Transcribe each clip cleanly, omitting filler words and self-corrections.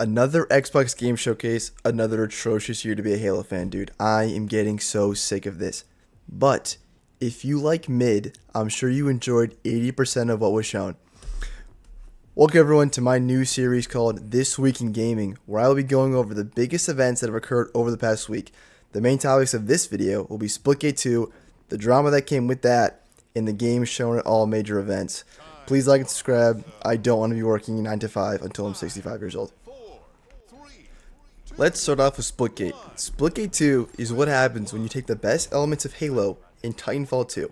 Another Xbox game showcase, another atrocious year to be a Halo fan, dude. I am getting so sick of this. But if you like mid, I'm sure you enjoyed 80% of what was shown. Welcome everyone to my new series called This Week in Gaming, where I will be going over the biggest events that have occurred over the past week. The main topics of this video will be Splitgate 2, the drama that came with that, and the games shown at all major events. Please like and subscribe. I don't want to be working 9 to 5 until I'm 65 years old. Let's start off with Splitgate. Splitgate 2 is what happens when you take the best elements of Halo in Titanfall 2.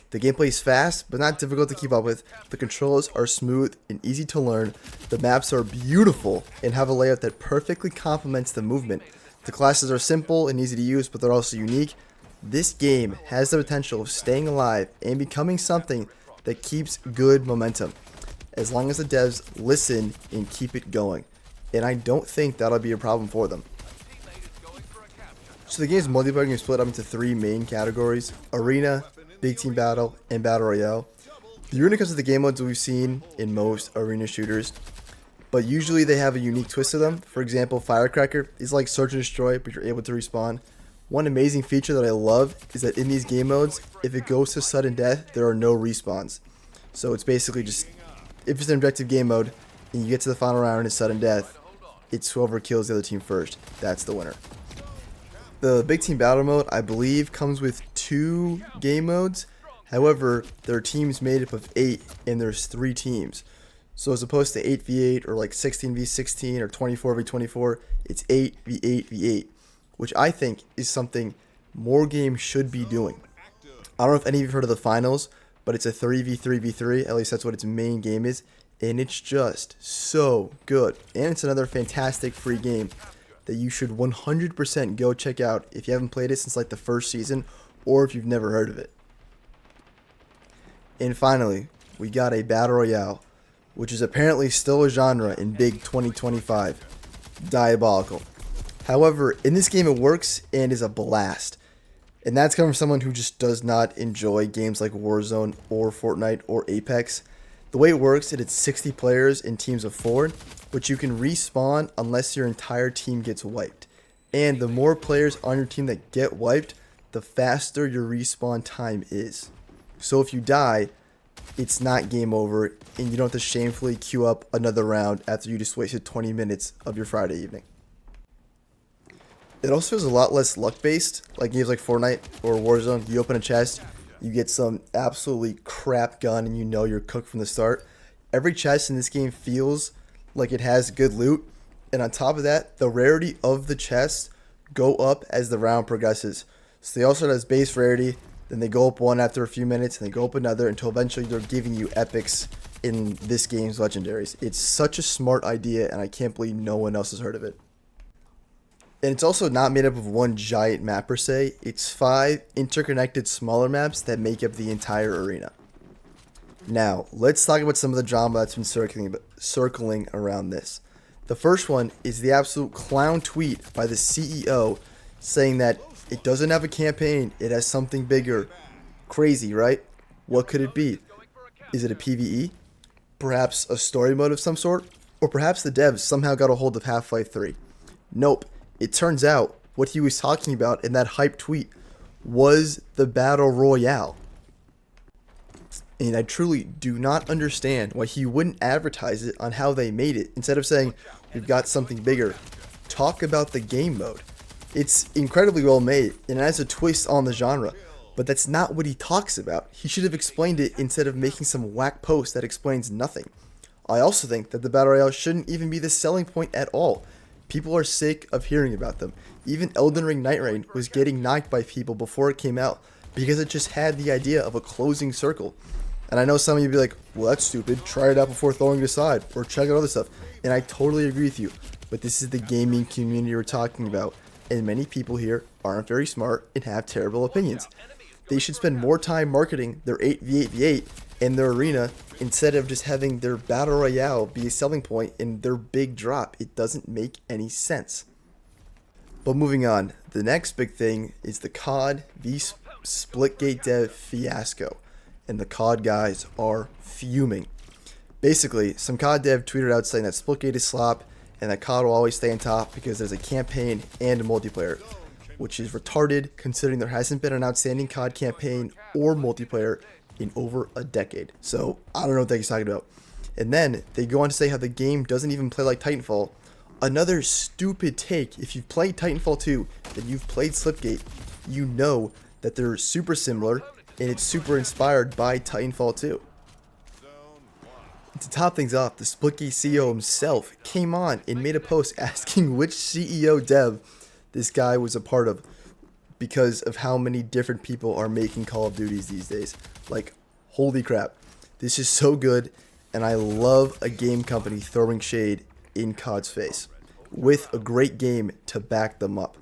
The gameplay is fast, but not difficult to keep up with. The controls are smooth and easy to learn. The maps are beautiful and have a layout that perfectly complements the movement. The classes are simple and easy to use, but they're also unique. This game has the potential of staying alive and becoming something that keeps good momentum, as long as the devs listen and keep it going. And I don't think that'll be a problem for them. So the game's multiplayer can be split up into 3 main categories: Arena, Big Team Battle, and Battle Royale. The Arena comes with the game modes that we've seen in most arena shooters, but usually they have a unique twist to them. For example, Firecracker is like Search and Destroy, but you're able to respawn. One amazing feature that I love is that in these game modes, if it goes to sudden death, there are no respawns. So it's basically just, if it's an objective game mode, and you get to the final round and it's sudden death, it's whoever kills the other team first. That's the winner. The Big Team Battle mode, I believe, comes with 2 game modes. However, there are teams made up of 8, and there's 3 teams. So as opposed to 8v8 or like 16v16 or 24v24, it's 8v8v8, which I think is something more games should be doing. I don't know if any of you have heard of the finals, but it's a 3v3v3, at least that's what its main game is. And it's just so good. And it's another fantastic free game that you should 100% go check out if you haven't played it since like the first season, or if you've never heard of it. And finally, we got a Battle Royale, which is apparently still a genre in big 2025. Diabolical. However, in this game it works and is a blast. And that's coming from someone who just does not enjoy games like Warzone or Fortnite or Apex. The way it works is it's 60 players in teams of 4, which you can respawn unless your entire team gets wiped. And the more players on your team that get wiped, the faster your respawn time is. So if you die, it's not game over, and you don't have to shamefully queue up another round after you just wasted 20 minutes of your Friday evening. It also is a lot less luck-based, like games like Fortnite or Warzone. You open a chest, you get some absolutely crap gun, and you know you're cooked from the start. Every chest in this game feels like it has good loot, and on top of that, the rarity of the chests go up as the round progresses. So they all start as base rarity, then they go up one after a few minutes, and they go up another until eventually they're giving you epics in this game's legendaries. It's such a smart idea, and I can't believe no one else has heard of it. And it's also not made up of one giant map per se. It's 5 interconnected smaller maps that make up the entire arena. Now, let's talk about some of the drama that's been circling around this. The first one is the absolute clown tweet by the CEO saying that it doesn't have a campaign, it has something bigger. Crazy, right? What could it be? Is it a PvE? Perhaps a story mode of some sort? Or perhaps the devs somehow got a hold of Half-Life 3? Nope. It turns out what he was talking about in that hype tweet was the Battle Royale. And I truly do not understand why he wouldn't advertise it on how they made it. Instead of saying, we've got something bigger, talk about the game mode. It's incredibly well made, and it has a twist on the genre. But that's not what he talks about. He should have explained it instead of making some whack post that explains nothing. I also think that the Battle Royale shouldn't even be the selling point at all. People are sick of hearing about them. Even Elden Ring Night Rain was getting knocked by people before it came out because it just had the idea of a closing circle. And I know some of you would be like, well, that's stupid. Try it out before throwing it aside, or check out other stuff. And I totally agree with you. But this is the gaming community we're talking about. And many people here aren't very smart and have terrible opinions. They should spend more time marketing their 8v8v8 and their arena instead of just having their Battle Royale be a selling point in their big drop. It doesn't make any sense. But moving on, the next big thing is the COD v Splitgate dev fiasco. And the COD guys are fuming. Basically, some COD dev tweeted out saying that Splitgate is slop and that COD will always stay on top because there's a campaign and a multiplayer, which is retarded considering there hasn't been an outstanding COD campaign or multiplayer in over a decade. So I don't know what they're talking about. And then they go on to say how the game doesn't even play like Titanfall. Another stupid take. If you've played Titanfall 2 and you've played Splitgate, you know that they're super similar and it's super inspired by Titanfall 2. To top things off, the Splitgate CEO himself came on and made a post asking which CEO dev this guy was a part of because of how many different people are making Call of Duties these days. Like, holy crap. This is so good, and I love a game company throwing shade in COD's face with a great game to back them up.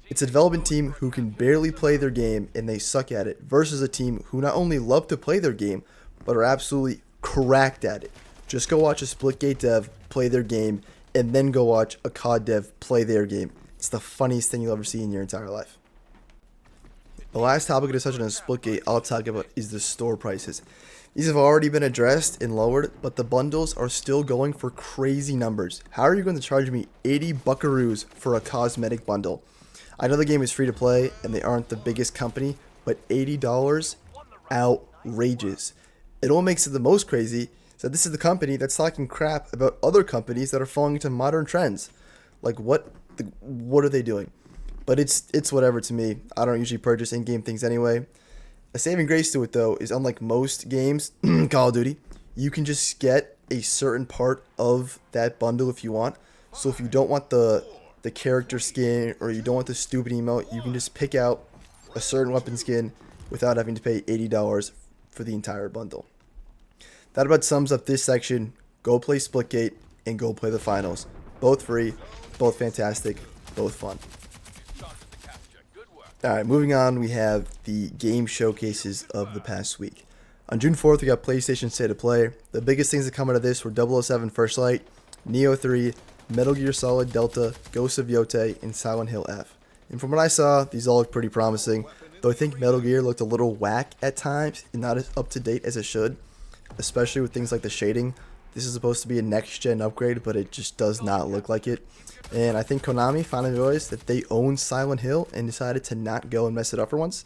It's a development team who can barely play their game and they suck at it versus a team who not only love to play their game but are absolutely cracked at it. Just go watch a Splitgate dev play their game and then go watch a COD dev play their game. It's the funniest thing you'll ever see in your entire life. The last topic of discussion on Splitgate I'll talk about is the store prices. These have already been addressed and lowered, but the bundles are still going for crazy numbers. How are you going to charge me 80 buckaroos for a cosmetic bundle? I know the game is free to play and they aren't the biggest company, but $80? Outrageous. It all makes it the most crazy is that this is the company that's talking crap about other companies that are falling into modern trends. Like what are they doing? But it's whatever to me. I don't usually purchase in-game things anyway. A saving grace to it though is unlike most games, Call of Duty, you can just get a certain part of that bundle if you want. So if you don't want the character skin or you don't want the stupid emote, you can just pick out a certain weapon skin without having to pay $80 for the entire bundle. That about sums up this section. Go play Splitgate and go play the finals. Both free, both fantastic, both fun. Alright, moving on, we have the game showcases of the past week. On June 4th, we got PlayStation State of Play. The biggest things that come out of this were 007 First Light, Nioh 3, Metal Gear Solid Delta, Ghost of Yotei, and Silent Hill F. And from what I saw, these all look pretty promising, though I think Metal Gear looked a little whack at times and not as up to date as it should, especially with things like the shading. This is supposed to be a next-gen upgrade, but it just does not look like it. And I think Konami finally realized that they own Silent Hill and decided to not go and mess it up for once.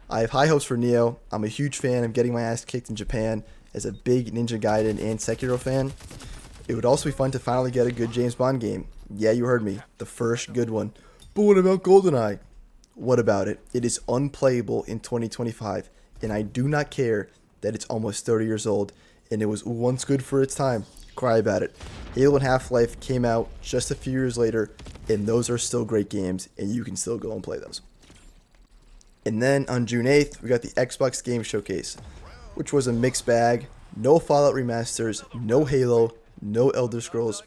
I have high hopes for Nioh. I'm a huge fan of getting my ass kicked in Japan as a big Ninja Gaiden and Sekiro fan. It would also be fun to finally get a good James Bond game. Yeah, you heard me. The first good one. But what about GoldenEye? What about it? It is unplayable in 2025, and I do not care that it's almost 30 years old, and it was once good for its time. Cry about it. Halo and Half-Life came out just a few years later, and those are still great games, and you can still go and play those. And then on June 8th, we got the Xbox Game Showcase, which was a mixed bag. No Fallout remasters, no Halo, no Elder Scrolls.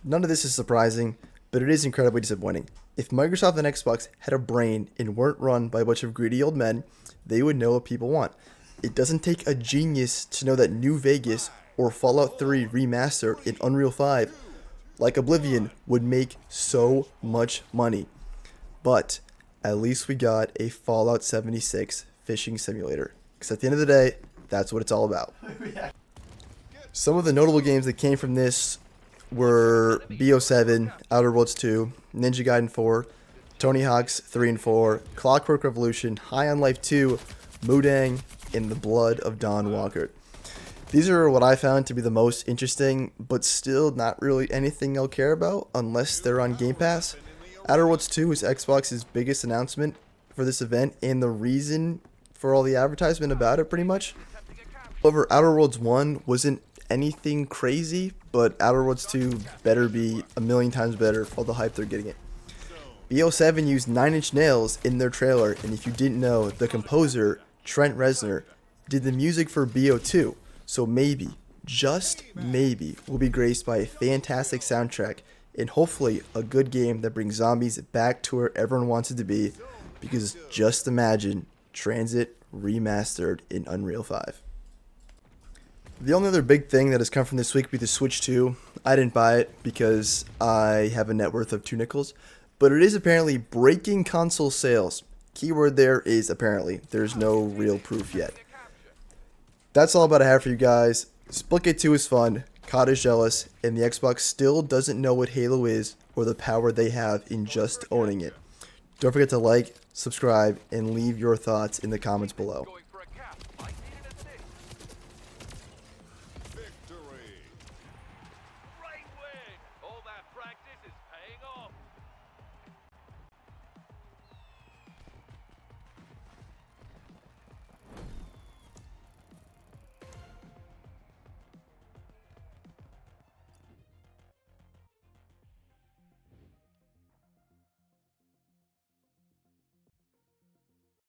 None of this is surprising, but it is incredibly disappointing. If Microsoft and Xbox had a brain and weren't run by a bunch of greedy old men, they would know what people want. It doesn't take a genius to know that New Vegas or Fallout 3 Remastered in Unreal 5, like Oblivion, would make so much money. But at least we got a Fallout 76 fishing simulator. Because at the end of the day, that's what it's all about. Some of the notable games that came from this were BO7, Outer Worlds 2, Ninja Gaiden 4, Tony Hawk's 3 and 4, Clockwork Revolution, High on Life 2, Mudang, and The Blood of Dawn Walker. These are what I found to be the most interesting, but still not really anything I'll care about unless they're on Game Pass. Outer Worlds 2 is Xbox's biggest announcement for this event and the reason for all the advertisement about it pretty much. However, Outer Worlds 1 wasn't anything crazy, but Outer Worlds 2 better be a million times better for all the hype they're getting it. BO7 used 9 Inch Nails in their trailer, and if you didn't know, the composer, Trent Reznor, did the music for BO2, so maybe, just maybe, we'll be graced by a fantastic soundtrack and hopefully a good game that brings zombies back to where everyone wants it to be, because just imagine Transit remastered in Unreal 5. The only other big thing that has come from this week would be the Switch 2. I didn't buy it because I have a net worth of 2 nickels, but it is apparently breaking console sales. Keyword there is apparently. There's no real proof yet. That's all about I have for you guys. Splitgate 2 is fun. COD is jealous, and the Xbox still doesn't know what Halo is or the power they have in just owning it. Don't forget to like, subscribe, and leave your thoughts in the comments below.